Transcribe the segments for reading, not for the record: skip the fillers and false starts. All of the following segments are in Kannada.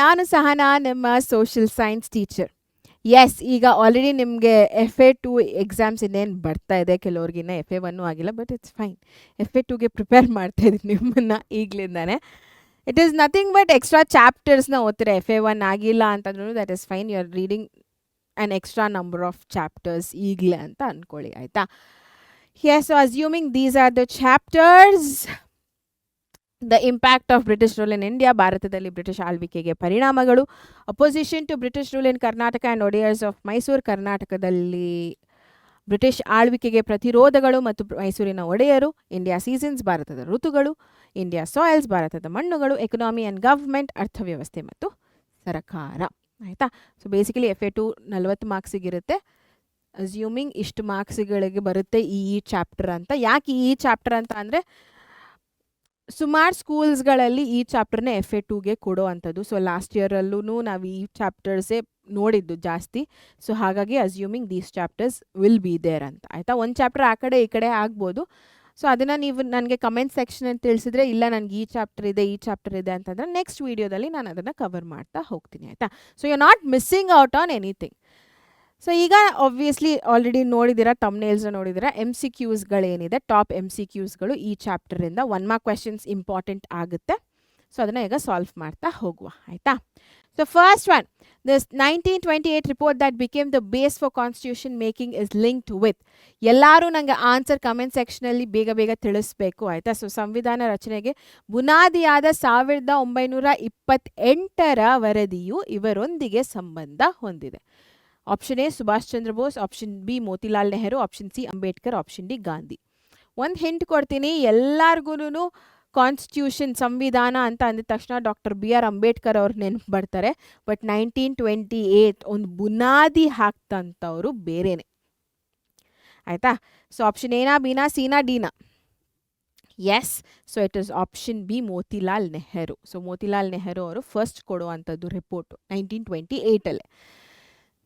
ನಾನು ಸಹನಾ ನಿಮ್ಮ ಸೋಷಿಯಲ್ ಸೈನ್ಸ್ ಟೀಚರ್. ಎಸ್, ಈಗ ಆಲ್ರೆಡಿ ನಿಮಗೆ FA2 ಎಕ್ಸಾಮ್ಸ್ ಇನ್ನೇನು ಬರ್ತಾ ಇದೆ. ಕೆಲವ್ರಿಗಿನ್ನ FA1 ಆಗಿಲ್ಲ, ಬಟ್ ಇಟ್ಸ್ ಫೈನ್. FA2ಗೆ ಪ್ರಿಪೇರ್ ಮಾಡ್ತಾ ಇದ್ದೀನಿ ನಿಮ್ಮನ್ನು ಈಗಲಿಂದಾನೆ. It is nothing but extra ಚಾಪ್ಟರ್ಸ್ನ ಓದ್ತೀರಾ. FA1 ಆಗಿಲ್ಲ ಅಂತಂದ್ರೂ that is fine. You are reading an extra number of chapters ಈಗಲೇ ಅಂತ ಅಂದ್ಕೊಳ್ಳಿ, ಆಯಿತಾ? Yes, so assuming these are the chapters. The impact of British rule in India, ಭಾರತದಲ್ಲಿ ಬ್ರಿಟಿಷ್ ಆಳ್ವಿಕೆಗೆ ಪರಿಣಾಮಗಳು. Opposition to British rule in Karnataka and Wodeyars of Mysuru, ಕರ್ನಾಟಕದಲ್ಲಿ ಬ್ರಿಟಿಷ್ ಆಳ್ವಿಕೆಗೆ ಪ್ರತಿರೋಧಗಳು ಮತ್ತು ಮೈಸೂರಿನ ಒಡೆಯರು. ಇಂಡಿಯಾ ಸೀಸನ್ಸ್, ಭಾರತದ ಋತುಗಳು. ಇಂಡಿಯಾ ಸಾಯಿಲ್ಸ್, ಭಾರತದ ಮಣ್ಣುಗಳು. ಎಕನಾಮಿ ಆ್ಯಂಡ್ ಗವರ್ಮೆಂಟ್, ಅರ್ಥವ್ಯವಸ್ಥೆ ಮತ್ತು ಸರಕಾರ, ಆಯಿತಾ? So basically FA2 40 ಮಾರ್ಕ್ಸಿಗಿರುತ್ತೆ. ಅಸ್ಯೂಮಿಂಗ್ ಇಷ್ಟು ಮಾರ್ಕ್ಸ್ಗಳಿಗೆ ಬರುತ್ತೆ ಈ ಚಾಪ್ಟರ್ ಅಂತ. ಯಾಕೆ ಈ ಚಾಪ್ಟರ್ ಅಂತ ಅಂದರೆ, ಸುಮಾರು ಸ್ಕೂಲ್ಸ್ಗಳಲ್ಲಿ ಈ ಚಾಪ್ಟರ್ನ FA2ಗೆ ಕೊಡೋ ಅಂಥದ್ದು. ಸೊ ಲಾಸ್ಟ್ ಇಯರಲ್ಲೂ ನಾವು ಈ ಚಾಪ್ಟರ್ಸೇ ನೋಡಿದ್ದು ಜಾಸ್ತಿ. ಸೊ ಹಾಗಾಗಿ assuming these chapters will be there ಅಂತ, ಆಯಿತಾ? ಒಂದು ಚಾಪ್ಟರ್ ಆ ಕಡೆ ಈ ಕಡೆ ಆಗ್ಬೋದು. ಸೊ ಅದನ್ನು ನೀವು ನನಗೆ ಕಮೆಂಟ್ ಸೆಕ್ಷನಲ್ಲಿ ತಿಳಿಸಿದ್ರೆ, ಇಲ್ಲ ನನಗೆ ಈ ಚಾಪ್ಟರ್ ಇದೆ ಅಂತಂದರೆ ನೆಕ್ಸ್ಟ್ ವೀಡಿಯೋದಲ್ಲಿ ನಾನು ಅದನ್ನು ಕವರ್ ಮಾಡ್ತಾ ಹೋಗ್ತೀನಿ, ಆಯಿತಾ? So you are not missing out on anything. So ಈಗ ಆಬ್ವಿಯಸ್ಲಿ ಆಲ್ರೆಡಿ ನೋಡಿದ್ದೀರಾ, ತಮ್ನೇಲ್ಸ್ನ ನೋಡಿದ್ದೀರಾ. MCQsಗಳೇನಿದೆ, ಟಾಪ್ MCQsಗಳು ಈ ಚಾಪ್ಟರಿಂದ 1 ಮಾರ್ಕ್ ಕ್ವೆಶನ್ಸ್ ಇಂಪಾರ್ಟೆಂಟ್ ಆಗುತ್ತೆ. ಸೊ ಅದನ್ನು ಈಗ ಸಾಲ್ವ್ ಮಾಡ್ತಾ ಹೋಗುವ, ಆಯಿತಾ? So first one, this 1928 report that became the base for constitution making is linked with. ಎಲ್ಲರೂ ನನಗೆ ಆನ್ಸರ್ ಕಮೆಂಟ್ ಸೆಕ್ಷನಲ್ಲಿ ಬೇಗ ತಿಳಿಸ್ಬೇಕು, ಆಯಿತಾ? ಸೊ ಸಂವಿಧಾನ ರಚನೆಗೆ ಬುನಾದಿಯಾದ 1928ರ ವರದಿಯು ಇವರೊಂದಿಗೆ ಸಂಬಂಧ ಹೊಂದಿದೆ. Option A Subhash Chandra Bose, option B Motilal Nehru, option C Ambedkar, option D Gandhi. ಒಂದು ಹಿಂಟ್ ಕೊಡ್ತೀನಿ, ಎಲ್ಲರಿಗೂ ಕಾನ್ಸ್ಟಿಟ್ಯೂಷನ್ ಸಂವಿಧಾನ ಅಂತ ಅಂದಿದ ತಕ್ಷಣ ಡಾಕ್ಟರ್ BR ಅಂಬೇಡ್ಕರ್ ಅವ್ರು ನೆನಪು ಬರ್ತಾರೆ. ಬಟ್ 1928 ಒಂದು ಬುನಾದಿ ಹಾಕ್ತಂಥವ್ರು ಬೇರೆನೆ, ಆಯಿತಾ? ಸೊ ಆಪ್ಷನ್ ಎನಾ, ಬಿನಾ, ಸಿನಾ, ಡಿನಾ? Yes, so it is option B Motilal Nehru. So Motilal Nehru ಅವರು ಫಸ್ಟ್ ಕೊಡುವಂಥದ್ದು ರಿಪೋರ್ಟು 1928ಅಲ್ಲೇ.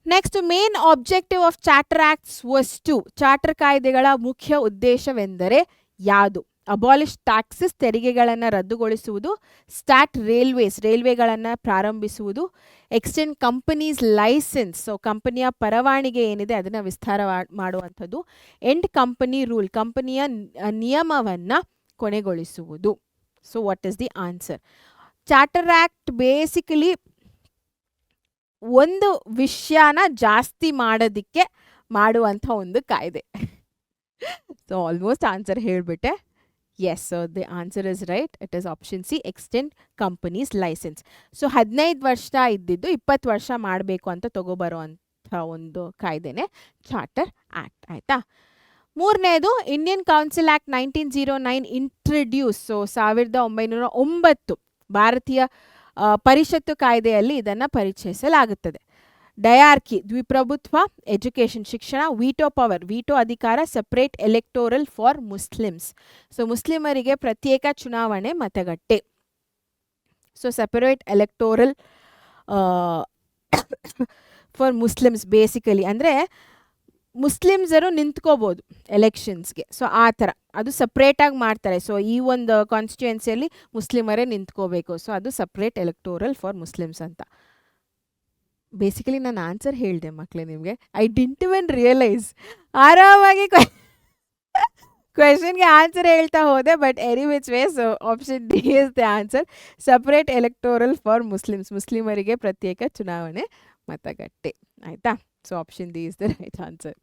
Next, main objective of charter acts was to. Charter ಕಾಯ್ದೆಗಳ ಮುಖ್ಯ ಉದ್ದೇಶವೆಂದರೆ ಯಾವುದು? ಅಬಾಲಿಷ್ ಟ್ಯಾಕ್ಸಸ್, ತೆರಿಗೆಗಳನ್ನು ರದ್ದುಗೊಳಿಸುವುದು. ಸ್ಟಾರ್ಟ್ ರೈಲ್ವೇಸ್, ರೈಲ್ವೆಗಳನ್ನು ಪ್ರಾರಂಭಿಸುವುದು. ಎಕ್ಸ್ಟೆಂಡ್ ಕಂಪನೀಸ್ ಲೈಸೆನ್ಸ್, ಸೊ ಕಂಪನಿಯ ಪರವಾನಿಗೆ ಏನಿದೆ ಅದನ್ನು ವಿಸ್ತಾರ ಮಾಡುವಂಥದ್ದು. ಎಂಡ್ ಕಂಪನಿ ರೂಲ್, ಕಂಪನಿಯ ನಿಯಮವನ್ನು ಕೊನೆಗೊಳಿಸುವುದು. So what is the answer? Charter act basically ಒಂದು ವಿಷಯನ ಜಾಸ್ತಿ ಮಾಡೋದಕ್ಕೆ ಮಾಡುವಂಥ ಒಂದು ಕಾಯ್ದೆ. ಸೊ ಆಲ್ಮೋಸ್ಟ್ ಆನ್ಸರ್ ಹೇಳಿಬಿಟ್ಟೆ. Yes, so the answer is right. It is option C, extend companies licence. So 15 ವರ್ಷ ಇದ್ದಿದ್ದು 20 ವರ್ಷ ಮಾಡಬೇಕು ಅಂತ ತಗೊಬರುವಂಥ ಒಂದು ಕಾಯ್ದೆನೇ ಚಾರ್ಟರ್ ಆ್ಯಕ್ಟ್, ಆಯಿತಾ? ಮೂರನೇದು, Indian council act 1909 introduce. So 1909 ಭಾರತೀಯ ಪರಿಷತ್ತು ಕಾಯ್ದೆಯಲ್ಲಿ ಇದನ್ನು ಪರಿಚಯಿಸಲಾಗುತ್ತದೆ. ಡಯಾರ್ಕಿ, ದ್ವಿಪ್ರಭುತ್ವ. ಎಜುಕೇಷನ್, ಶಿಕ್ಷಣ. ವೀಟೋ ಪವರ್, ವೀಟೋ ಅಧಿಕಾರ. Separate electoral for Muslims, so ಮುಸ್ಲಿಮರಿಗೆ ಪ್ರತ್ಯೇಕ ಚುನಾವಣೆ ಮತಗಟ್ಟೆ. So separate electoral for Muslims basically ಅಂದರೆ ಮುಸ್ಲಿಮ್ಸರು ನಿಂತ್ಕೋಬೋದು ಎಲೆಕ್ಷನ್ಸ್ಗೆ. ಸೊ ಆ ಥರ ಅದು ಸಪ್ರೇಟಾಗಿ ಮಾಡ್ತಾರೆ. ಸೊ ಈ ಒಂದು ಕಾನ್ಸ್ಟಿಟ್ಯೂಯೆನ್ಸಿಯಲ್ಲಿ ಮುಸ್ಲಿಮರೇ ನಿಂತ್ಕೋಬೇಕು. ಸೊ ಅದು ಸಪ್ರೇಟ್ ಎಲೆಕ್ಟೋರಲ್ ಫಾರ್ ಮುಸ್ಲಿಮ್ಸ್ ಅಂತ. ಬೇಸಿಕಲಿ ನಾನು ಆನ್ಸರ್ ಹೇಳಿದೆ ಮಕ್ಕಳೇ ನಿಮಗೆ. I didn't even realise. ಆರಾಮಾಗಿ ಕ್ವೆಶನ್ಗೆ ಆನ್ಸರ್ ಹೇಳ್ತಾ ಹೋದೆ. But any which way, so option D is the answer. Separate electoral for Muslims, ಮುಸ್ಲಿಮರಿಗೆ ಪ್ರತ್ಯೇಕ ಚುನಾವಣೆ ಮತಗಟ್ಟೆ, ಆಯಿತಾ? So option D is the right answer.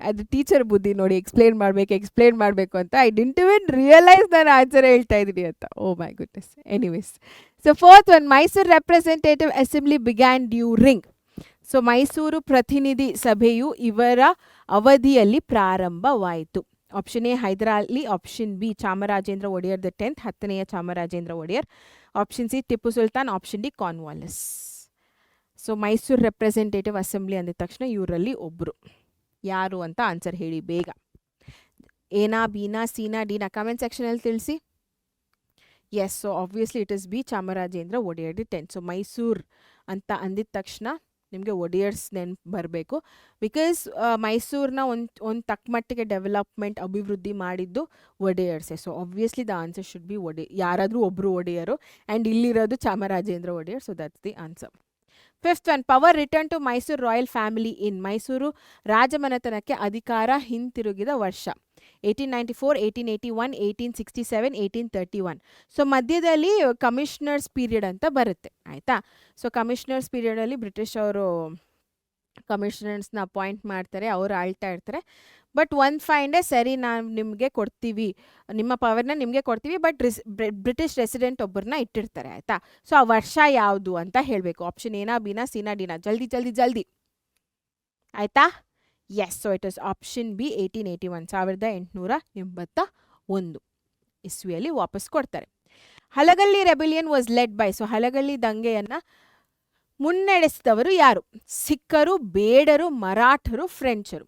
ಅದು ಟೀಚರ್ ಬುದ್ಧಿ ನೋಡಿ, ಎಕ್ಸ್ಪ್ಲೇನ್ ಮಾಡಬೇಕು ಅಂತ. ಐ ಡಿಂಟ್ ಇವನ್ ರಿಯಲೈಸ್ ನಾನು ಆನ್ಸರ್ ಹೇಳ್ತಾ ಇದ್ದೀನಿ ಅಂತ. Oh my goodness. Anyways, so fourth one, Mysuru representative assembly began during. So Mysuru ಪ್ರತಿನಿಧಿ ಸಭೆಯು ಇವರ ಅವಧಿಯಲ್ಲಿ ಪ್ರಾರಂಭವಾಯಿತು. Option A Hyder Ali, option B Chamarajendra Wodeyar the 10th, 10ನೇ Chamarajendra Wodeyar. Option C Tipu Sultan, option D Cornwallis. So Mysuru representative assembly ಅಂದಿದ ತಕ್ಷಣ ಇವರಲ್ಲಿ ಒಬ್ಬರು ಯಾರು ಅಂತ ಆನ್ಸರ್ ಹೇಳಿ ಬೇಗ. ಏನಾ, ಬಿನಾ, ಸಿನಾ, ಡಿನಾ? ಕಮೆಂಟ್ ಸೆಕ್ಷನಲ್ಲಿ ತಿಳಿಸಿ. Yes, so obviously it is B Chamarajendra Wodeyar the 10th. So Mysuru ಅಂತ ಅಂದಿದ ತಕ್ಷಣ ನಿಮಗೆ ಒಡೆಯರ್ಸ್ ನೆನ್ಪು ಬರಬೇಕು. ಬಿಕಾಸ್ ಮೈಸೂರನ್ನ ಒಂದು ತಕ್ಕ ಮಟ್ಟಿಗೆ ಡೆವಲಪ್ಮೆಂಟ್ ಅಭಿವೃದ್ಧಿ ಮಾಡಿದ್ದು ಒಡೆಯರ್ಸೇ. So obviously the answer should be ಯಾರಾದರೂ ಒಬ್ಬರು ಒಡೆಯರು, ಆ್ಯಂಡ್ ಇಲ್ಲಿರೋದು Chamarajendra Wodeyar. So that's the answer. Fifth one, power return to Mysuru royal family in. Mysuru ರಾಜಮನೆತನಕ್ಕೆ ಅಧಿಕಾರ ಹಿಂತಿರುಗಿದ ವರ್ಷ 1894, 1881, 1867, 1831. ಸೊ ಮಧ್ಯದಲ್ಲಿ ಕಮಿಷನರ್ಸ್ ಪೀರಿಯಡ್ ಅಂತ ಬರುತ್ತೆ, ಆಯಿತಾ. ಸೊ ಕಮಿಷನರ್ಸ್ ಪೀರಿಯಡಲ್ಲಿ ಬ್ರಿಟಿಷ್ ಅವರು ಕಮಿಷನರ್ಸ್ನ ಅಪಾಯಿಂಟ್ ಮಾಡ್ತಾರೆ, ಅವರು ಆಳ್ತಾ ಇರ್ತಾರೆ. ಬಟ್ ಒಂದು ಫೈನ್ ಡೇ ಸರಿ ನಾವು ನಿಮಗೆ ಕೊಡ್ತೀವಿ, ನಿಮ್ಮ ಪವರ್ನ ನಿಮಗೆ ಕೊಡ್ತೀವಿ, ಬಟ್ ಬ್ರಿಟಿಷ್ ರೆಸಿಡೆಂಟ್ ಒಬ್ಬರನ್ನ ಇಟ್ಟಿರ್ತಾರೆ, ಆಯಿತಾ. ಸೊ ಆ ವರ್ಷ ಯಾವುದು ಅಂತ ಹೇಳಬೇಕು. ಆಪ್ಷನ್ ಎನಾ ಬಿನಾ ಸಿನಾ ಡಿನಾ? ಜಲ್ದಿ ಜಲ್ದಿ ಜಲ್ದಿ, ಆಯಿತಾ. Yes, so it is option B 1881, 1881 ಇಸ್ವಿಯಲ್ಲಿ ವಾಪಸ್ ಕೊಡ್ತಾರೆ. Halagali rebellion was led by. So Halagali ದಂಗೆಯನ್ನು ಮುನ್ನಡೆಸಿದವರು ಯಾರು? ಸಿಖ್ಖರು, ಬೇಡರು, ಮರಾಠರು, ಫ್ರೆಂಚರು?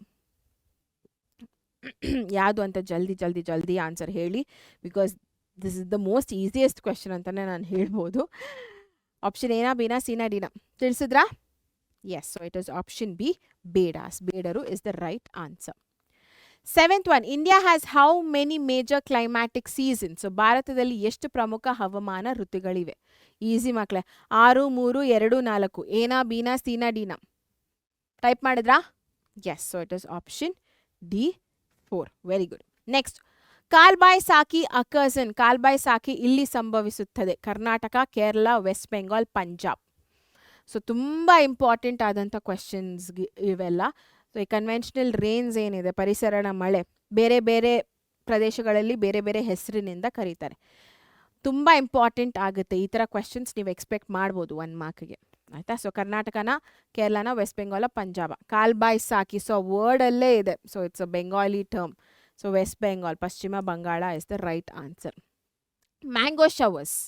ಯಾವುದು ಅಂತ ಜಲ್ದಿ ಜಲ್ದಿ ಜಲ್ದಿ ಆನ್ಸರ್ ಹೇಳಿ, because this is the most easiest question ಅಂತಲೇ ನಾನು ಹೇಳ್ಬೋದು. ಆಪ್ಷನ್ ಎನಾ ಬಿನಾ ಸಿನಾ ಡಿನಾ? ತಿಳಿಸಿದ್ರಾ? Yes, so it is option B Bedas. ಬೇಡರು is the right answer. Seventh one, India has how many major climatic season. So ಭಾರತದಲ್ಲಿ ಎಷ್ಟು ಪ್ರಮುಖ ಹವಾಮಾನ ಋತುಗಳಿವೆ? ಈಸಿ ಮಕ್ಕಳೇ, 6, 3, 2, 4. ಏನಾ ಬಿನಾ ಸಿನಾ ಡಿನಾ? ಟೈಪ್ ಮಾಡಿದ್ರಾ? Yes, so it is option D 4. Very good. Next, Kalbaisakhi occurs. Kalbaisakhi ಇಲ್ಲಿ ಸಂಭವಿಸುತ್ತದೆ? ಕರ್ನಾಟಕ, ಕೇರಳ, ವೆಸ್ಟ್ ಬೆಂಗಾಲ್, ಪಂಜಾಬ್. ಸೊ ತುಂಬ ಇಂಪಾರ್ಟೆಂಟ್ ಆದಂಥ ಕ್ವೆಶನ್ಸ್ ಇವೆಲ್ಲ. ಸೊ ಈ ಕನ್ವೆನ್ಷನಲ್ ರೇನ್ಸ್ ಏನಿದೆ, ಪರಿಸರಣ ಮಳೆ, ಬೇರೆ ಬೇರೆ ಪ್ರದೇಶಗಳಲ್ಲಿ ಬೇರೆ ಬೇರೆ ಹೆಸರಿನಿಂದ ಕರೀತಾರೆ. ತುಂಬ ಇಂಪಾರ್ಟೆಂಟ್ ಆಗುತ್ತೆ ಈ ಥರ ಕ್ವೆಶನ್ಸ್, ನೀವು ಎಕ್ಸ್ಪೆಕ್ಟ್ ಮಾಡ್ಬೋದು 1 ಮಾರ್ಕ್ಗೆ, ಆಯಿತಾ. ಸೊ ಕರ್ನಾಟಕನ, ಕೇರಳನ, ವೆಸ್ಟ್ ಬೆಂಗಾಲ, ಪಂಜಾಬ. ಕಾಲ್ಬಾಯ್ ಸಾಕಿ, ಸೊ ವರ್ಡಲ್ಲೇ ಇದೆ. So it's a Bengali term. So West Bengal, ಪಶ್ಚಿಮ ಬಂಗಾಳ is the right answer. Mango showers.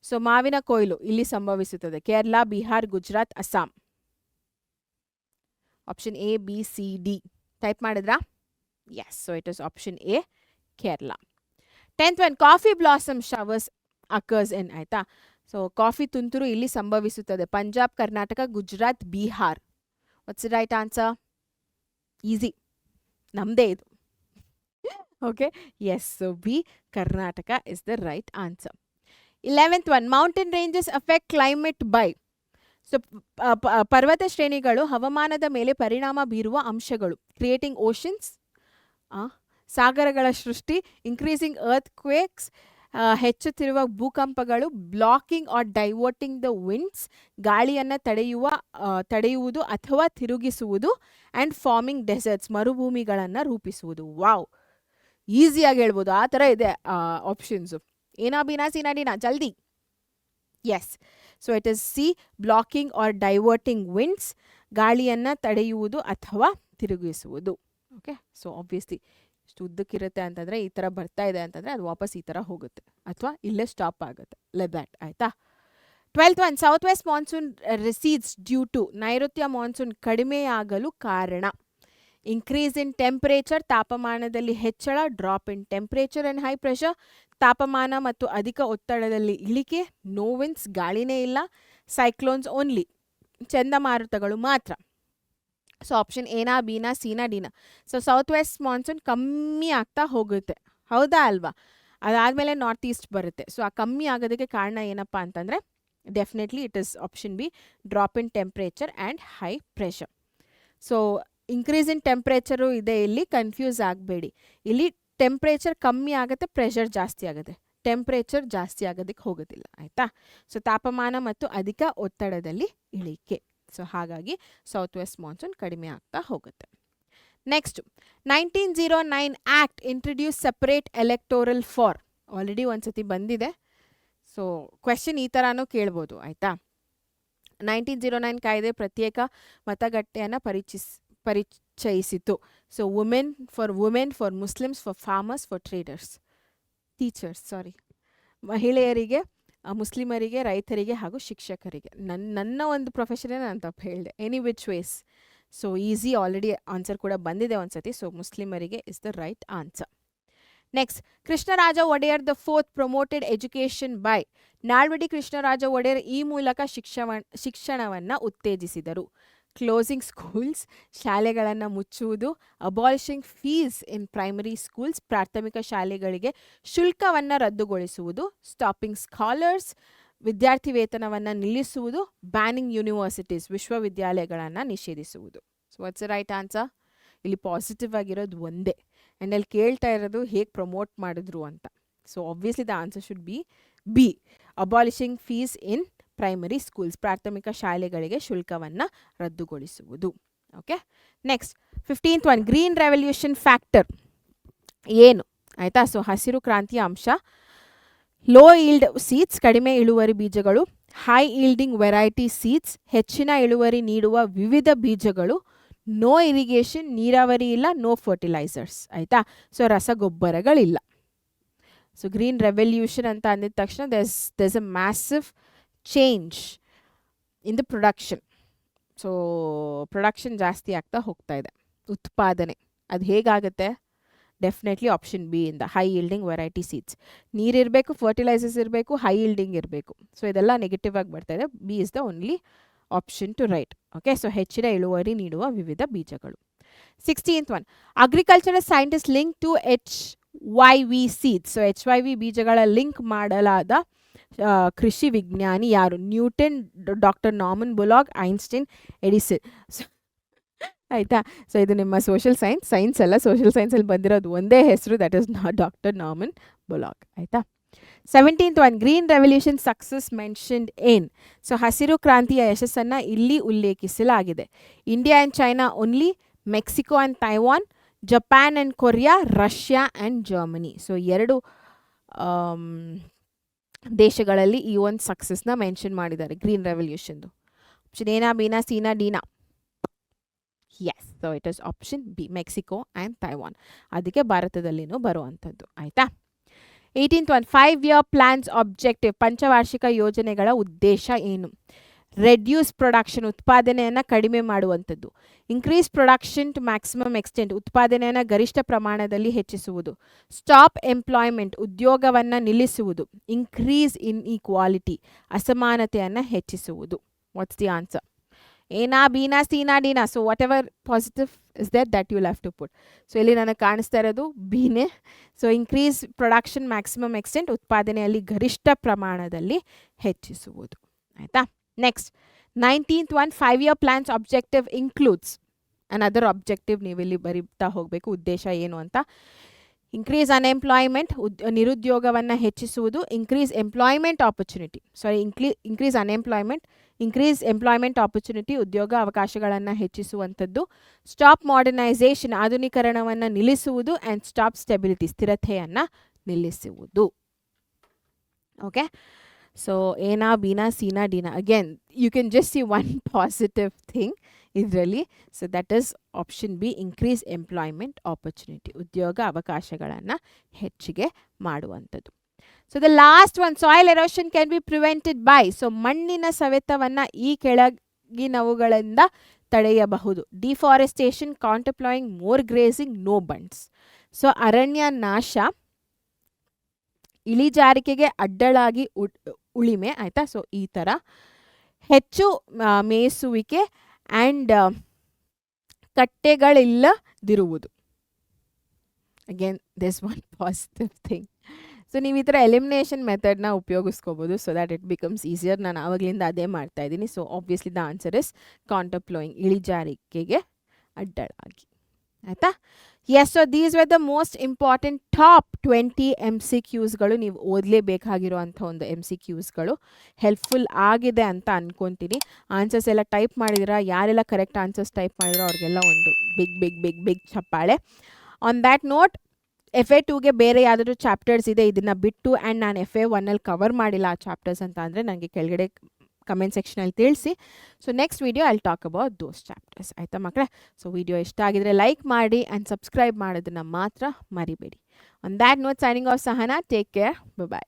So ಮಾವಿನ ಕೊಯ್ಲು ಇಲ್ಲಿ ಸಂಭವಿಸುತ್ತದೆ? Kerala, Bihar, Gujarat, Assam. Option A, B, C, D. Type ಮಾಡಿದ್ರಾ? Yes, so it is option A Kerala. 10th one, coffee blossom showers occurs in, ಆಯಿತಾ. ಸೊ ಕಾಫಿ ತುಂತುರು ಇಲ್ಲಿ ಸಂಭವಿಸುತ್ತದೆ? Punjab, Karnataka, Gujarat, Bihar. What's the right answer? Easy, ನಮ್ಮದೇ ಇದು. Okay, yes, so B Karnataka is the right answer. 11th one, mountain ranges affect climate by. So ಪರ್ವತ ಶ್ರೇಣಿಗಳು ಹವಾಮಾನದ ಮೇಲೆ ಪರಿಣಾಮ ಬೀರುವ ಅಂಶಗಳು. ಕ್ರಿಯೇಟಿಂಗ್ ಓಷನ್ಸ್, ಸಾಗರಗಳ ಸೃಷ್ಟಿ, ಇನ್ಕ್ರೀಸಿಂಗ್ ಅರ್ತ್ ಕ್ವೇಕ್ಸ್, ಹೆಚ್ಚುತ್ತಿರುವ ಭೂಕಂಪಗಳು, blocking or diverting the winds, ಗಾಳಿಯನ್ನು ತಡೆಯುವುದು ಅಥವಾ ತಿರುಗಿಸುವುದು, ಆ್ಯಂಡ್ ಫಾರ್ಮಿಂಗ್ ಡೆಸರ್ಟ್ಸ್, ಮರುಭೂಮಿಗಳನ್ನು ರೂಪಿಸುವುದು. ವಾವ್, ಈಸಿಯಾಗಿ ಹೇಳ್ಬೋದು, ಆ ಥರ ಇದೆ ಆಪ್ಷನ್ಸು. ಏನಾ ಬಿನಾ ಸಿನಾ ಡಿನಾ? ಜಲ್ದಿ. Yes, so it is C, blocking or diverting winds, ಗಾಳಿಯನ್ನು ತಡೆಯುವುದು ಅಥವಾ ತಿರುಗಿಸುವುದು. ಓಕೆ, ಸೊ ಆಬ್ವಿಯಸ್ಲಿ ಇಷ್ಟು ಉದ್ದಕ್ಕಿರುತ್ತೆ ಅಂತಂದರೆ, ಈ ಥರ ಬರ್ತಾ ಇದೆ ಅಂತಂದರೆ ಅದು ವಾಪಸ್ ಈ ಥರ ಹೋಗುತ್ತೆ, ಅಥವಾ ಇಲ್ಲೇ ಸ್ಟಾಪ್ ಆಗುತ್ತೆ, ಲೈಕ್ ದ್ಯಾಟ್, ಆಯಿತಾ. 12th one, south west monsoon recedes due to. ನೈಋತ್ಯ ಮಾನ್ಸೂನ್ ಕಡಿಮೆಯಾಗಲು ಕಾರಣ? ಇನ್ಕ್ರೀಸ್ ಇನ್ ಟೆಂಪರೇಚರ್, ತಾಪಮಾನದಲ್ಲಿ ಹೆಚ್ಚಳ, drop in temperature and high pressure, ತಾಪಮಾನ ಮತ್ತು ಅಧಿಕ ಒತ್ತಡದಲ್ಲಿ ಇಳಿಕೆ, ನೋ ವಿಂಡ್ಸ್, ಗಾಳಿನೇ ಇಲ್ಲ, ಸೈಕ್ಲೋನ್ಸ್ ಓನ್ಲಿ, ಚಂಡಮಾರುತಗಳು ಮಾತ್ರ. ಸೊ ಆಪ್ಷನ್ ಎನಾ ಬಿನಾ ಸಿನಾ ಡಿನಾ? ಸೊ ಸೌತ್ ವೆಸ್ಟ್ ಮಾನ್ಸೂನ್ ಕಮ್ಮಿ ಆಗ್ತಾ ಹೋಗುತ್ತೆ, ಹೌದಾ ಅಲ್ವಾ? ಅದಾದಮೇಲೆ ನಾರ್ತ್ ಈಸ್ಟ್ ಬರುತ್ತೆ. ಸೊ ಆ ಕಮ್ಮಿ ಆಗೋದಕ್ಕೆ ಕಾರಣ ಏನಪ್ಪ ಅಂತಂದರೆ, definitely it is option B, drop in temperature and high pressure. So increase in temperature ಇದೆ ಇಲ್ಲಿ, ಕನ್ಫ್ಯೂಸ್ ಆಗಬೇಡಿ. ಇಲ್ಲಿ ಟೆಂಪ್ರೇಚರ್ ಕಮ್ಮಿ ಆಗುತ್ತೆ, ಪ್ರೆಷರ್ ಜಾಸ್ತಿ ಆಗುತ್ತೆ, ಟೆಂಪ್ರೇಚರ್ ಜಾಸ್ತಿ ಆಗೋದಕ್ಕೆ ಹೋಗೋದಿಲ್ಲ, ಆಯಿತಾ. ಸೊ ತಾಪಮಾನ ಮತ್ತು ಅಧಿಕ ಒತ್ತಡದಲ್ಲಿ ಇಳಿಕೆ. ಸೊ ಹಾಗಾಗಿ ಸೌತ್ ವೆಸ್ಟ್ ಮಾನ್ಸೂನ್ ಕಡಿಮೆ ಆಗ್ತಾ ಹೋಗುತ್ತೆ. Next, 1909 act introduce separate electoral for. Already ಒಂದ್ಸತಿ ಬಂದಿದೆ. ಸೊ ಕ್ವೆಶನ್ ಈ ಥರನೂ ಕೇಳ್ಬೋದು, ಆಯಿತಾ. 1909 ಕಾಯ್ದೆ ಪ್ರತ್ಯೇಕ ಮತಗಟ್ಟೆಯನ್ನು ಪರಿಚಯಿಸಿತು. So women, for Muslims, for farmers, for traders, teachers, ಮಹಿಳೆಯರಿಗೆ, ಮುಸ್ಲಿಮರಿಗೆ, ರೈತರಿಗೆ ಹಾಗೂ ಶಿಕ್ಷಕರಿಗೆ. ನನ್ನ ಒಂದು ಪ್ರೊಫೆಷನೇ ನಾನು ತಪ್ಪು ಹೇಳಿದೆ. Any which ways. So easy, already answer ಕೂಡ ಬಂದಿದೆ ಒಂದ್ಸತಿ. ಸೊ ಮುಸ್ಲಿಮರಿಗೆ is the right answer. Next, Krishnaraja Wodeyar the fourth promoted education by. ನಾಲ್ವಡಿ ಕೃಷ್ಣರಾಜ ಒಡೆಯರ್ ಈ ಮೂಲಕ ಶಿಕ್ಷಣವನ್ನು ಉತ್ತೇಜಿಸಿದರು. ಕ್ಲೋಸಿಂಗ್ ಸ್ಕೂಲ್ಸ್, ಶಾಲೆಗಳನ್ನು ಮುಚ್ಚುವುದು. Abolishing fees in primary schools, ಪ್ರಾಥಮಿಕ ಶಾಲೆಗಳಿಗೆ ಶುಲ್ಕವನ್ನು ರದ್ದುಗೊಳಿಸುವುದು. ಸ್ಟಾಪಿಂಗ್ ಸ್ಕಾಲರ್ಸ್, ವಿದ್ಯಾರ್ಥಿ ವೇತನವನ್ನು ನಿಲ್ಲಿಸುವುದು. ಬ್ಯಾನಿಂಗ್ ಯೂನಿವರ್ಸಿಟೀಸ್, ವಿಶ್ವವಿದ್ಯಾಲಯಗಳನ್ನು ನಿಷೇಧಿಸುವುದು. So what's right answer? ಇಲ್ಲಿ ಪಾಸಿಟಿವ್ ಆಗಿರೋದು ಒಂದೇ. ಆ್ಯಂಡ್ ಅಲ್ಲಿ ಕೇಳ್ತಾ ಇರೋದು ಹೇಗೆ ಪ್ರಮೋಟ್ ಮಾಡಿದ್ರು ಅಂತ. So obviously the answer should be B, abolishing fees in primary schools, ಪ್ರಾಥಮಿಕ ಶಾಲೆಗಳಿಗೆ ಶುಲ್ಕವನ್ನು ರದ್ದುಗೊಳಿಸುವುದು. Okay, next 15th one, green revolution factor ಏನು ಆಯಿತಾ? ಸೊ ಹಸಿರು ಕ್ರಾಂತಿಯ ಅಂಶ, ಲೋ ಈಲ್ಡ್ ಸೀಡ್ಸ್, ಕಡಿಮೆ ಇಳುವರಿ ಬೀಜಗಳು. ಹೈ ಈಲ್ಡಿಂಗ್ ವೆರೈಟಿ ಸೀಡ್ಸ್, ಹೆಚ್ಚಿನ ಇಳುವರಿ ನೀಡುವ ವಿವಿಧ ಬೀಜಗಳು. ನೋ ಇರಿಗೇಷನ್, ನೀರಾವರಿ ಇಲ್ಲ. ನೋ ಫರ್ಟಿಲೈಸರ್ಸ್, ಆಯಿತಾ? ಸೊ ರಸಗೊಬ್ಬರಗಳಿಲ್ಲ. ಸೊ ಗ್ರೀನ್ ರೆವಲ್ಯೂಷನ್ ಅಂತ ಅಂದಿದ ತಕ್ಷಣ there's a massive change in the production. So production ಜಾಸ್ತಿ ಆಗ್ತಾ ಹೋಗ್ತಾ ಇದೆ, ಉತ್ಪಾದನೆ. ಅದು ಹೇಗಾಗುತ್ತೆ? ಡೆಫಿನೆಟ್ಲಿ ಆಪ್ಷನ್ ಬಿ ಇಂದ, ಹೈ ಈಲ್ಡಿಂಗ್ ವೆರೈಟಿ ಸೀಡ್ಸ್. ನೀರಿರಬೇಕು, ಫರ್ಟಿಲೈಸರ್ಸ್ ಇರಬೇಕು, ಹೈ ಈಲ್ಡಿಂಗ್ ಇರಬೇಕು. ಸೊ ಇದೆಲ್ಲ ನೆಗೆಟಿವ್ ಆಗಿ ಬರ್ತಾ ಇದೆ. B is the only option to write. Okay, so ಹೆಚ್ಚಿನ ಇಳುವರಿ ನೀಡುವ ವಿವಿಧ ಬೀಜಗಳು. 16th one, agricultural scientist link to HYV seeds. So HYV ಬೀಜಗಳ ಲಿಂಕ್ ಮಾಡಲಾದ ಕೃಷಿ ವಿಜ್ಞಾನಿ ಯಾರು? Newton, doctor Norman Borlaug, Einstein, Edison. ಆಯಿತಾ? ಸೊ ಇದು ನಿಮ್ಮ ಸೋಷಿಯಲ್ ಸೈನ್ಸ್ ಅಲ್ಲ, ಸೋಷಿಯಲ್ ಸೈನ್ಸಲ್ಲಿ ಬಂದಿರೋದು ಒಂದೇ ಹೆಸರು, that is doctor Norman Borlaug. ಆಯಿತಾ? 17th one, green revolution success mentioned in. So ಹಸಿರು ಕ್ರಾಂತಿಯ ಯಶಸ್ಸನ್ನು ಇಲ್ಲಿ ಉಲ್ಲೇಖಿಸಲಾಗಿದೆ. India and China only, Mexico and Taiwan, Japan and Korea, Russia and Germany. So 2 ದೇಶಗಳಲ್ಲಿ ಈ ಒಂದು ಸಕ್ಸಸ್ನ ಮೆನ್ಷನ್ ಮಾಡಿದ್ದಾರೆ ಗ್ರೀನ್ ರೆವಲ್ಯೂಷನ್ದು. ಆಪ್ಷನ್ ಎನಾ, ಬಿನಾ, ಸಿನಾ, ಡಿನಾ? Yes, so it is option B, Mexico and Taiwan. ಅದಕ್ಕೆ ಭಾರತದಲ್ಲಿನೂ ಬರುವಂಥದ್ದು. ಆಯಿತಾ? 18th one, 5-year plans objective. ಪಂಚವಾರ್ಷಿಕ ಯೋಜನೆಗಳ ಉದ್ದೇಶ ಏನು? ರೆಡ್ಯೂಸ್ ಪ್ರೊಡಕ್ಷನ್, ಉತ್ಪಾದನೆಯನ್ನು ಕಡಿಮೆ ಮಾಡುವಂಥದ್ದು. Increase production to maximum extent, ಉತ್ಪಾದನೆಯನ್ನು ಗರಿಷ್ಠ ಪ್ರಮಾಣದಲ್ಲಿ ಹೆಚ್ಚಿಸುವುದು. ಸ್ಟಾಪ್ ಎಂಪ್ಲಾಯ್ಮೆಂಟ್, ಉದ್ಯೋಗವನ್ನು ನಿಲ್ಲಿಸುವುದು. ಇನ್ಕ್ರೀಸ್ ಇನ್ ಈಕ್ವಾಲಿಟಿ, ಅಸಮಾನತೆಯನ್ನು ಹೆಚ್ಚಿಸುವುದು. What's the answer? ಏನಾ, ಬಿನಾ, ಸಿನಾ, ಡಿನಾ? So whatever positive is that you have to put. So ಇಲ್ಲಿ ನನಗೆ ಕಾಣಿಸ್ತಾ ಇರೋದು ಬಿನೇ. So increase production maximum extent, ಉತ್ಪಾದನೆಯಲ್ಲಿ ಗರಿಷ್ಠ ಪ್ರಮಾಣದಲ್ಲಿ ಹೆಚ್ಚಿಸುವುದು. ಆಯಿತಾ? Next 19th one, 5-year plans objective includes another objective. ನೀವಿಲ್ಲಿ ಬರೀತಾ ಹೋಗಬೇಕು ಉದ್ದೇಶ ಏನು ಅಂತ. ಇನ್ಕ್ರೀಸ್ ಅನ್ಎಂಪ್ಲಾಯ್ಮೆಂಟ್, ನಿರುದ್ಯೋಗವನ್ನು ಹೆಚ್ಚಿಸುವುದು. Increase employment opportunity, increase unemployment, increase employment opportunity, ಉದ್ಯೋಗ ಅವಕಾಶಗಳನ್ನು ಹೆಚ್ಚಿಸುವಂಥದ್ದು. ಸ್ಟಾಪ್ ಮಾಡರ್ನೈಸೇಷನ್, ಆಧುನೀಕರಣವನ್ನು ನಿಲ್ಲಿಸುವುದು. ಆ್ಯಂಡ್ ಸ್ಟಾಪ್ ಸ್ಟೆಬಿಲಿಟಿ, ಸ್ಥಿರತೆಯನ್ನು ನಿಲ್ಲಿಸುವುದು. ಓಕೆ, ಸೊ ಏನಾ, ಬಿನಾ, ಸಿನಾ, ಡಿನಾ? Again you can just see one positive thing ಇದರಲ್ಲಿ. So that is option B, increase employment opportunity, ಉದ್ಯೋಗ ಅವಕಾಶಗಳನ್ನು ಹೆಚ್ಚಿಗೆ ಮಾಡುವಂಥದ್ದು. So the last one, soil erosion can be prevented by. So ಮಣ್ಣಿನ ಸವೆತವನ್ನು ಈ ಕೆಳಗಿನವುಗಳಿಂದ ತಡೆಯಬಹುದು. Deforestation, contour ploughing, more grazing, no bunds. So ಅರಣ್ಯ ನಾಶ, ಇಳಿಜಾರಿಕೆಗೆ ಅಡ್ಡಲಾಗಿ ಉಳಿಮೆ. ಆಯಿತಾ? ಸೊ ಈ ಥರ ಹೆಚ್ಚು ಮೇಯಿಸುವಿಕೆ ಆ್ಯಂಡ್ ಕಟ್ಟೆಗಳಿಲ್ಲದಿರುವುದು. Again this one positive thing. So ನೀವು ಈ ಥರ ಎಲಿಮಿನೇಷನ್ ಮೆಥಡ್ನ ಉಪಯೋಗಿಸ್ಕೋಬೋದು, so that it becomes easier. ನಾನು ಆವಾಗಲಿಂದ ಅದೇ ಮಾಡ್ತಾ ಇದ್ದೀನಿ. So obviously the answer is contour ploughing, ಇಳಿಜಾರಿಕೆಗೆ ಅಡ್ಡಲಾಗಿ. ಆಯಿತಾ? Yes, so these were the most important top 20 MCQsಗಳು. ನೀವು ಓದಲೇಬೇಕಾಗಿರುವಂಥ ಒಂದು MCQsಗಳು. ಹೆಲ್ಪ್ಫುಲ್ ಆಗಿದೆ ಅಂತ ಅಂದ್ಕೊತೀನಿ. ಆನ್ಸರ್ಸ್ ಎಲ್ಲ ಟೈಪ್ ಮಾಡಿದಿರಾ? ಯಾರೆಲ್ಲ ಕರೆಕ್ಟ್ ಆನ್ಸರ್ಸ್ ಟೈಪ್ ಮಾಡಿದಿರೋ ಅವ್ರಿಗೆಲ್ಲ ಒಂದು ಬಿಗ್ ಬಿಗ್ ಬಿಗ್ ಬಿಗ್ ಚಪ್ಪಾಳೆ. ಆನ್ ದ್ಯಾಟ್ ನೋಟ್, FA2ಗೆ ಬೇರೆ ಯಾವುದಾದ್ರು ಚಾಪ್ಟರ್ಸ್ ಇದೆ ಇದನ್ನು ಬಿಟ್ಟು, ಆ್ಯಂಡ್ ನಾನು FA1ಅಲ್ಲಿ ಕವರ್ ಮಾಡಿಲ್ಲ ಆ ಚಾಪ್ಟರ್ಸ್ ಅಂತ ಅಂದರೆ ನನಗೆ ಕೆಳಗಡೆ ಕಮೆಂಟ್ ಸೆಕ್ಷನಲ್ಲಿ ತಿಳಿಸಿ. So next video I talk about those chapters. ಆಯಿತಾ ಮಕ್ಕಳೇ? ಸೊ ವಿಡಿಯೋ ಇಷ್ಟ ಆಗಿದ್ರೆ ಲೈಕ್ ಮಾಡಿ ಆ್ಯಂಡ್ ಸಬ್ಸ್ಕ್ರೈಬ್ ಮಾಡೋದನ್ನು ಮಾತ್ರ ಮರಿಬೇಡಿ. On that note, signing off Sahana. Take care. Bye.